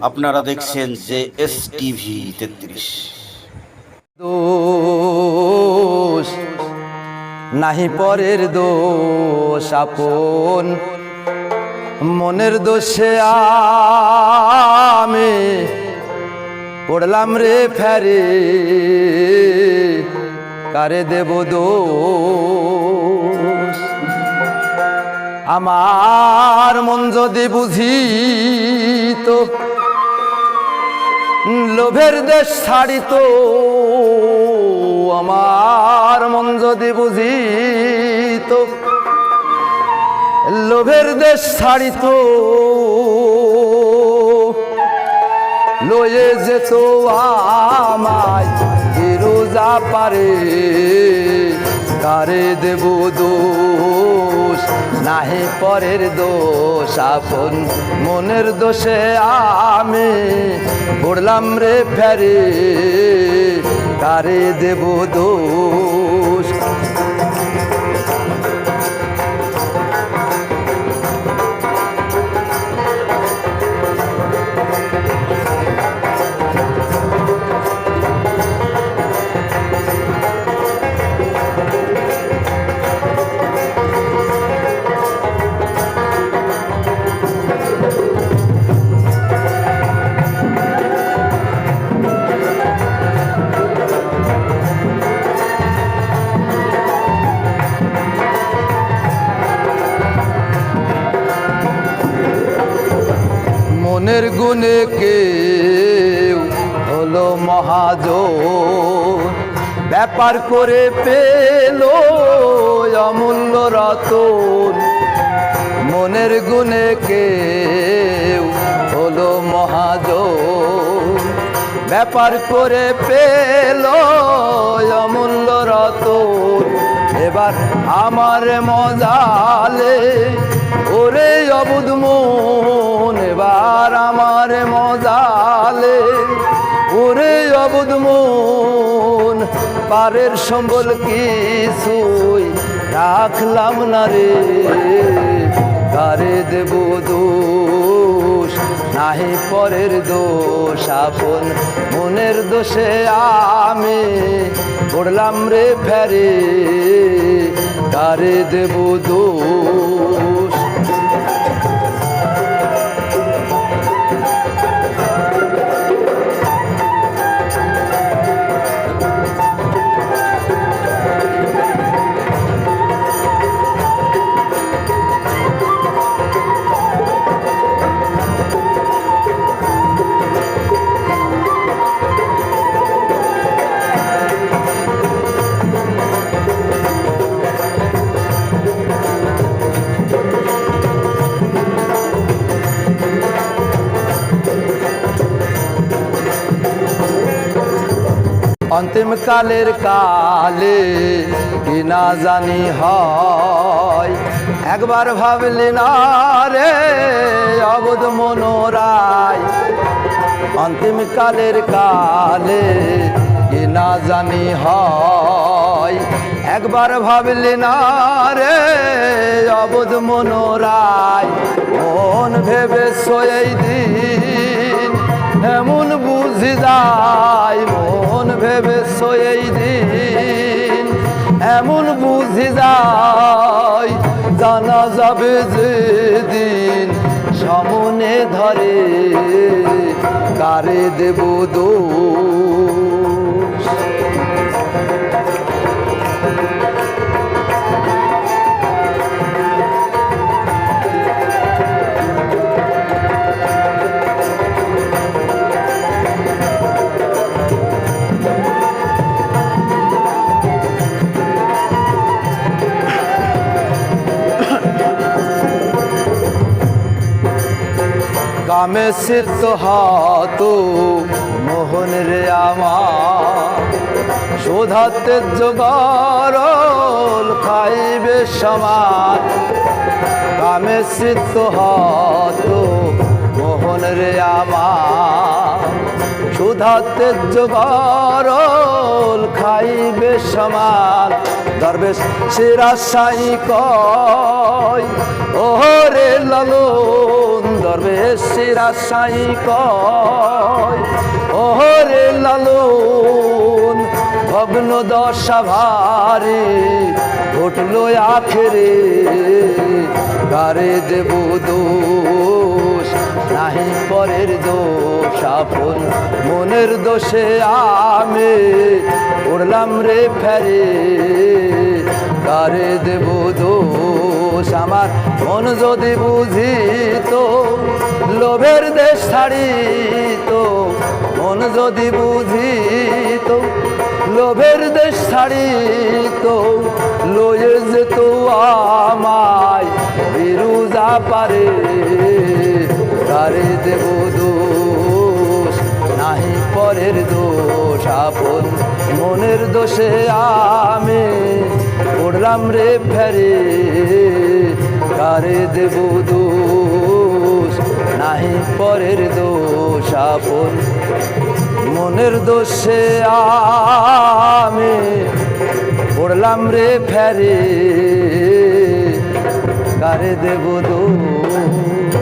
আপনারা দেখছেন যে এস টিভি 33। দোষ নাহি পরের দোষ আপন মনের দোষে আমি পড়লাম রে ফেরে কারে দেব দোষ। আমার মন যদি বুঝিত লোভের দেশ ছাড়িত, আমার মন যদি বুঝিত লোভের দেশ ছাড়িত, লয়ে যেত আমায় রোজা পারে কারে দেব দোষ নাহি পরের দোষ আপন মনের দোষে আমি পড়লাম রে ফেরে কারে দেব দোষ। মনের গুণে কেউ হলো মহাজন, ব্যাপার করে পেল অমূল্য রতন। মনের গুণে কেউ হলো মহাজন, ব্যাপার করে পেল অমূল্য রতন। এবার আমার মজালে ওরে অবুধ মন, এবার আমার মজালে ওরে অবুধ মন। পারের সম্বল কিছুই রাখলাম না রে কারে দেব দোষ নাহি পরের দোষ আপন মনের দোষে আমি পড়লাম রে ফেরে কারে দেব দোষ। অন্তিম কালের কালে কি না জানি হয়, একবার ভাবলি না রে অবুধ মনোরায়। অন্তিম কালের কালে কি না জানি হয়, একবার ভাবলি না রে অবুধ মনোরায়। মন ভেবেছো এই দিন এমন বুঝি যায়, মন ভেবেছো এই দিন এমন বুঝি যায়। জানা যাবে যেদিন সামনে ধরে কারে দেব দোষ। কামে সিদ্ধ হাত মোহন রে আমার, শোধাতে জোগারল খাইবে সমান। কামে সিদ্ধ হাত মোহন রে আমার, শোধাতে জোগারল খাইবে সমান। দরবেশ শিরাশাই কয় ওরে লালন দরবেশ রাজশাহী কয় ওরে লালন ভগ্ন দশা ভারে ঘটলো আখেরে কারে দেব দোষ নাহি পরের দোষ আপন মনের দোষে আমি উড়লাম রে ফেরে কারে দেব দোষ আমার মন যদি বুঝিত লোভের দেশ ছাড়িত মন যদি বুঝিত লোভের দেশ ছাড়িত লয়ে যেত আমায় বিরুজা পারে কারে দেব দোষ নাহি পরের দোষ আপন মনের দোষে আমি উড়লাম রে ফেরে কারে দেব দোষ নাহি পরের দোষ আপন মনের দোষে আমি উড়লাম রে ফেরে কারে দেব দোষ